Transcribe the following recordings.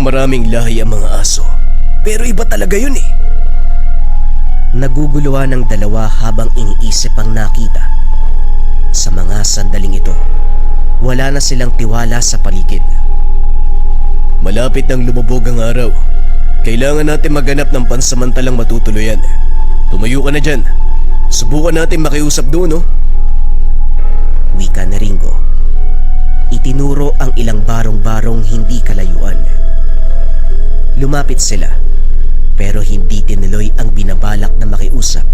bang maraming lahi ang mga aso? Pero iba talaga yun eh. Naguguluhan ng dalawa habang iniisip ang nakita. Sa mga sandaling ito, wala na silang tiwala sa paligid. Malapit nang lumubog ang araw. Kailangan natin maghanap ng pansamantalang matutuluyan. Tumayo ka na dyan. Subukan natin makiusap doon, no? Wika ni Ringo. Itinuro ang ilang barong-barong hindi kalayuan. Lumapit sila, pero hindi tinuloy ang binabalak na makiusap.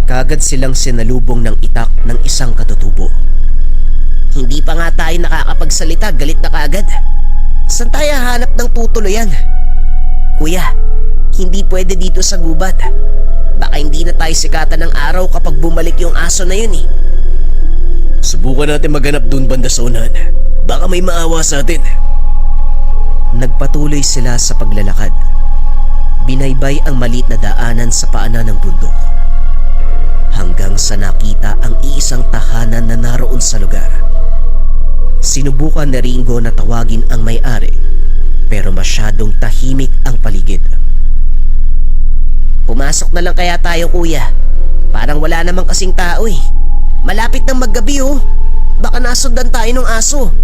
Kagad silang sinalubong ng itak ng isang katutubo. Hindi pa nga tayo nakakapagsalita, galit na kaagad. Saan tayo hanap ng tutuluyan? Kuya, hindi pwede dito sa gubat. Baka hindi na tayo sikatan ng araw kapag bumalik yung aso na yun eh. Subukan natin maghanap doon banda sa unahan. Baka may maawa sa atin. Nagpatuloy sila sa paglalakad. Binaybay ang maliit na daanan sa paanan ng bundok. Hanggang sa nakita ang iisang tahanan na naroon sa lugar. Sinubukan ni Ringo na tawagin ang may-ari, pero masyadong tahimik ang paligid. Pumasok na lang kaya tayo, kuya. Parang wala namang kasing tao eh. Malapit ng maggabi oh. Baka nasundan tayo ng aso.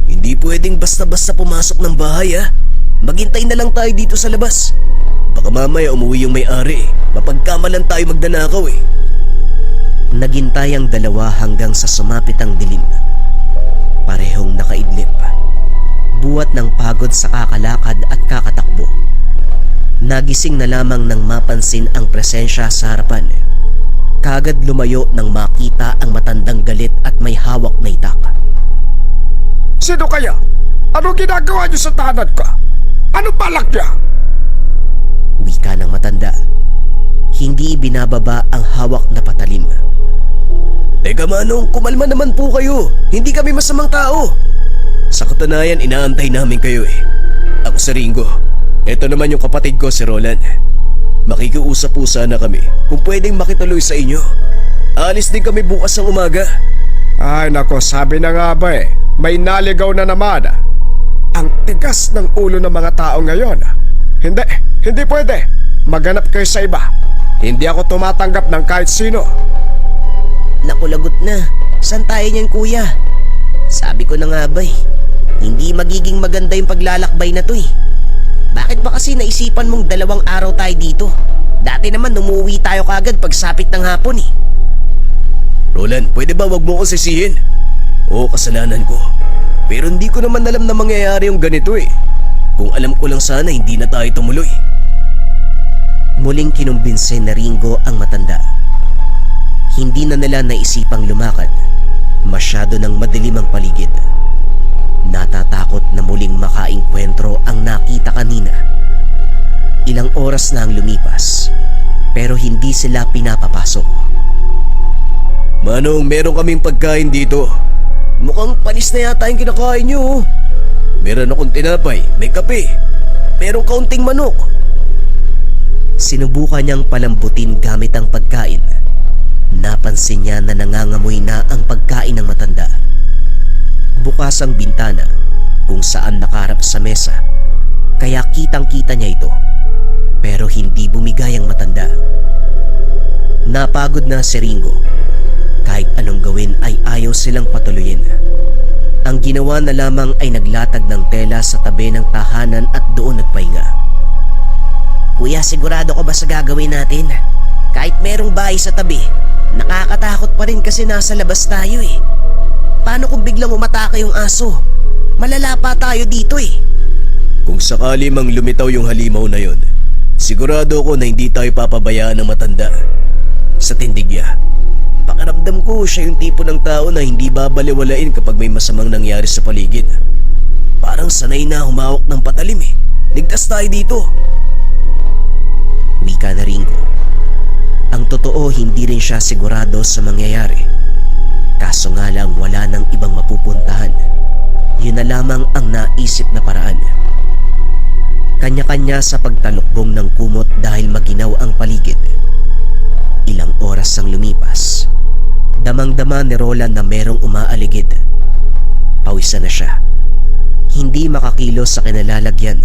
Hindi pwedeng basta-basta pumasok ng bahay ha. Maghintay na lang tayo dito sa labas. Baka mamaya umuwi yung may-ari. Mapagkamalan tayo magdanakaw eh. Naghintay ang dalawa hanggang sa sumapit ang dilim. Parehong nakaidlip. Buwat ng pagod sa kakalakad at kakatakbo. Nagising na lamang nang mapansin ang presensya sa harapan. Kagad lumayo nang makita ang matandang galit at may hawak na itak. Sino kaya? Ano ginagawa niyo sa tahanan ko? Ano balak niya? Wika ng matanda. Hindi binababa ang hawak na patalim. Teka Manong, kumalma naman po kayo. Hindi kami masamang tao. Sa katunayan, inaantay namin kayo eh. Ako si Ringo. Ito naman yung kapatid ko si Roland. Makikiusap po sana kami kung pwedeng makituloy sa inyo. Alis din kami bukas ng umaga. Ay nako, sabi na nga ba eh. May naligaw na naman. Ang tigas ng ulo ng mga tao ngayon. Hindi pwede. Maghanap kayo sa iba. Hindi ako tumatanggap ng kahit sino. Naku, lagot na. Saan tayo niyan, kuya? Sabi ko na nga ba eh. Hindi magiging maganda yung paglalakbay na to eh. Bakit ba kasi naisipan mong 2 araw tayo dito? Dati naman umuwi tayo kagad pagsapit ng hapon eh. Roland, pwede ba wag mo ko sisihin? Oo, kasalanan ko. Pero hindi ko naman alam na mangyayari yung ganito eh. Kung alam ko lang sana, hindi na tayo tumuloy. Muling kinumbinse na Ringo ang matanda. Hindi na nila naisipang lumakad. Masyado nang madilim ang paligid. Natatakot na muling makaengkwentro ang nakita kanina. Ilang oras na ang lumipas, pero hindi sila pinapapasok. Manong, meron kaming pagkain dito. Mukhang panis na yata yung kinakain nyo. Meron akong tinapay, may kape, merong kaunting manok. Sinubukan niyang palambutin gamit ang pagkain. Napansin niya na nangangamoy na ang pagkain ng matanda. Bukas ang bintana kung saan nakaharap sa mesa, kaya kitang-kita niya ito. Pero hindi bumigay ang matanda. Napagod na si Ringo. Kahit anong gawin ay ayaw silang patuloyin. Ang ginawa na lamang ay naglatag ng tela sa tabi ng tahanan at doon nagpahinga. Kuya, sigurado ka ba sa gagawin natin? Kahit merong bahay sa tabi, nakakatakot pa rin kasi nasa labas tayo eh. Paano kung biglang umatake yung aso? Malala pa tayo dito eh. Kung sakali mang lumitaw yung halimaw na yon, sigurado ko na hindi tayo papabayaan ng matanda. Sa tindig niya, pakiramdam ko siya yung tipo ng tao na hindi babaliwalain kapag may masamang nangyari sa paligid. Parang sanay na humawak ng patalim eh. Ligtas tayo dito. Wika na Ringo. Ang totoo, hindi rin siya sigurado sa mangyayari. Kaso nga lang wala nang ibang mapupuntahan. Yun na lamang ang naisip na paraan. Kanya-kanya sa pagtalukbong ng kumot dahil maginaw ang paligid. Ilang oras ang lumipas. Damang-dama ni Roland na merong umaaligid. Pawisan na siya. Hindi makakilos sa kinalalagyan.